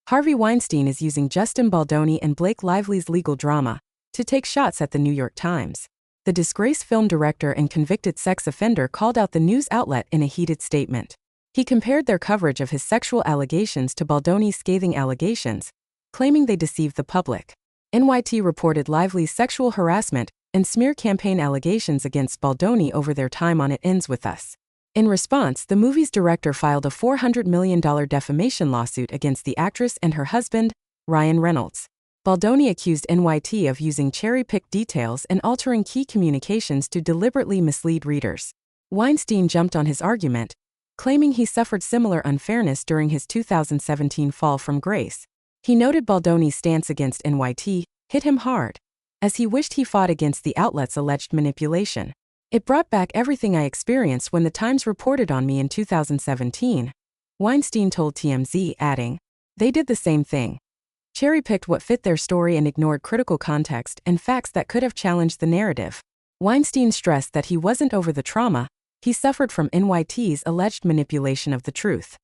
Harvey Weinstein is using Justin Baldoni and Blake Lively's legal drama to take shots at the New York Times. The disgraced film director and convicted sex offender called out the news outlet in a heated statement. He compared their coverage of his sexual allegations to Baldoni's scathing allegations, claiming they deceived the public. NYT reported Lively's sexual harassment and smear campaign allegations against Baldoni over their time on It Ends With Us. In response, the movie's director filed a $400 million defamation lawsuit against the actress and her husband, Ryan Reynolds. Baldoni accused NYT of using cherry-picked details and altering key communications to deliberately mislead readers. Weinstein jumped on his argument, claiming he suffered similar unfairness during his 2017 fall from grace. He noted Baldoni's stance against NYT hit him hard, as he wished he fought against the outlet's alleged manipulation. It brought back everything I experienced when the Times reported on me in 2017, Weinstein told TMZ, adding, "They did the same thing. Cherry-picked what fit their story and ignored critical context and facts that could have challenged the narrative." Weinstein stressed that he wasn't over the trauma he suffered from NYT's alleged manipulation of the truth.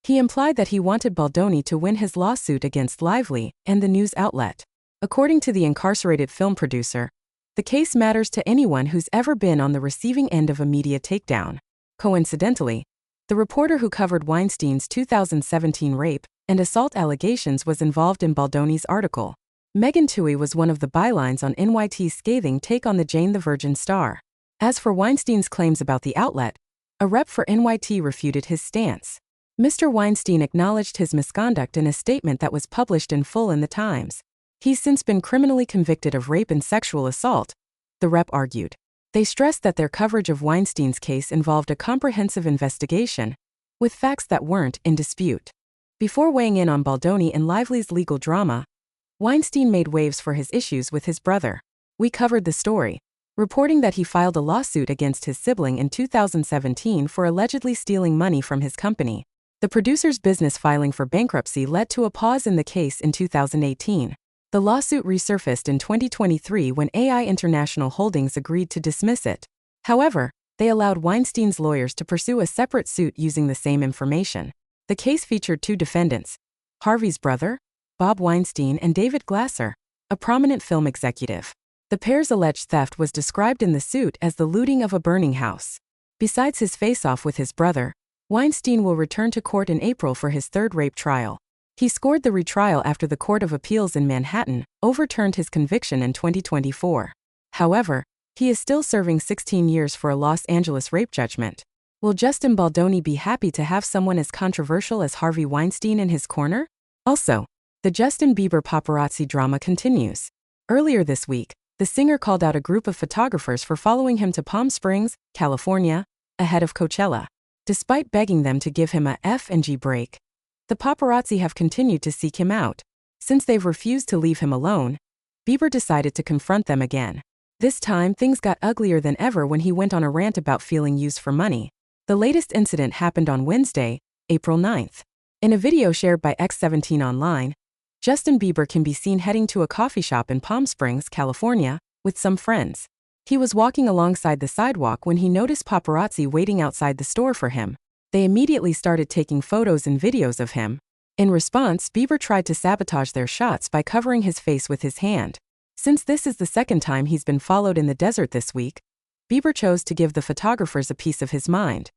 He implied that he wanted Baldoni to win his lawsuit against Lively and the news outlet. According to the incarcerated film producer, the case matters to anyone who's ever been on the receiving end of a media takedown. Coincidentally, the reporter who covered Weinstein's 2017 rape and assault allegations was involved in Baldoni's article. Megan Twohey was one of the bylines on NYT's scathing take on the Jane the Virgin star. As for Weinstein's claims about the outlet, a rep for NYT refuted his stance. Mr. Weinstein acknowledged his misconduct in a statement that was published in full in the Times. He's since been criminally convicted of rape and sexual assault, the rep argued. They stressed that their coverage of Weinstein's case involved a comprehensive investigation, with facts that weren't in dispute. Before weighing in on Baldoni and Lively's legal drama, Weinstein made waves for his issues with his brother. We covered the story, reporting that he filed a lawsuit against his sibling in 2017 for allegedly stealing money from his company. The producer's business filing for bankruptcy led to a pause in the case in 2018. The lawsuit resurfaced in 2023 when AI International Holdings agreed to dismiss it. However, they allowed Weinstein's lawyers to pursue a separate suit using the same information. The case featured two defendants, Harvey's brother, Bob Weinstein, and David Glasser, a prominent film executive. The pair's alleged theft was described in the suit as the looting of a burning house. Besides his face-off with his brother, Weinstein will return to court in April for his third rape trial. He scored the retrial after the Court of Appeals in Manhattan overturned his conviction in 2024. However, he is still serving 16 years for a Los Angeles rape judgment. Will Justin Baldoni be happy to have someone as controversial as Harvey Weinstein in his corner? Also, the Justin Bieber paparazzi drama continues. Earlier this week, the singer called out a group of photographers for following him to Palm Springs, California, ahead of Coachella. Despite begging them to give him a F&G break, the paparazzi have continued to seek him out. Since they've refused to leave him alone, Bieber decided to confront them again. This time, things got uglier than ever when he went on a rant about feeling used for money. The latest incident happened on Wednesday, April 9th. In a video shared by X17 Online, Justin Bieber can be seen heading to a coffee shop in Palm Springs, California, with some friends. He was walking alongside the sidewalk when he noticed paparazzi waiting outside the store for him. They immediately started taking photos and videos of him. In response, Bieber tried to sabotage their shots by covering his face with his hand. Since this is the second time he's been followed in the desert this week, Bieber chose to give the photographers a piece of his mind.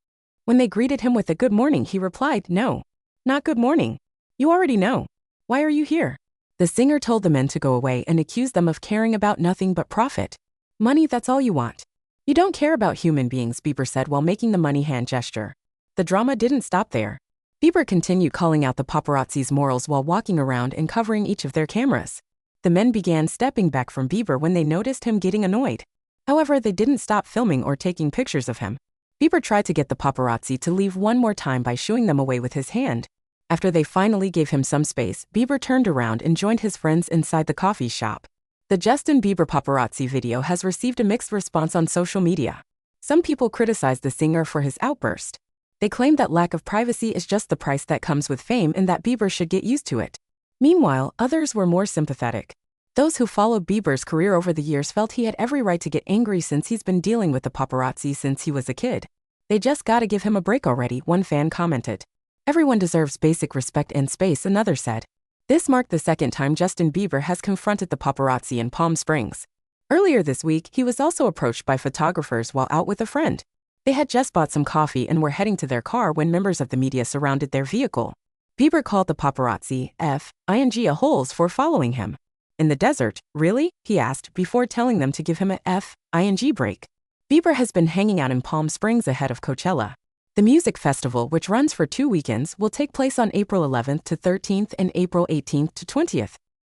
When they greeted him with a good morning, he replied, "No, not good morning. You already know. Why are you here?" The singer told the men to go away and accused them of caring about nothing but profit. "Money, that's all you want. You don't care about human beings," Bieber said while making the money hand gesture. The drama didn't stop there. Bieber continued calling out the paparazzi's morals while walking around and covering each of their cameras. The men began stepping back from Bieber when they noticed him getting annoyed. However, they didn't stop filming or taking pictures of him. Bieber tried to get the paparazzi to leave one more time by shooing them away with his hand. After they finally gave him some space, Bieber turned around and joined his friends inside the coffee shop. The Justin Bieber paparazzi video has received a mixed response on social media. Some people criticized the singer for his outburst. They claimed that lack of privacy is just the price that comes with fame and that Bieber should get used to it. Meanwhile, others were more sympathetic. Those who followed Bieber's career over the years felt he had every right to get angry since he's been dealing with the paparazzi since he was a kid. "They just gotta give him a break already," one fan commented. "Everyone deserves basic respect and space," another said. This marked the second time Justin Bieber has confronted the paparazzi in Palm Springs. Earlier this week, he was also approached by photographers while out with a friend. They had just bought some coffee and were heading to their car when members of the media surrounded their vehicle. Bieber called the paparazzi a holes for following him. In the desert, really? He asked before telling them to give him a break. Bieber has been hanging out in Palm Springs ahead of Coachella. The music festival, which runs for 2 weekends, will take place on April 11th to 13th and April 18th to 20th.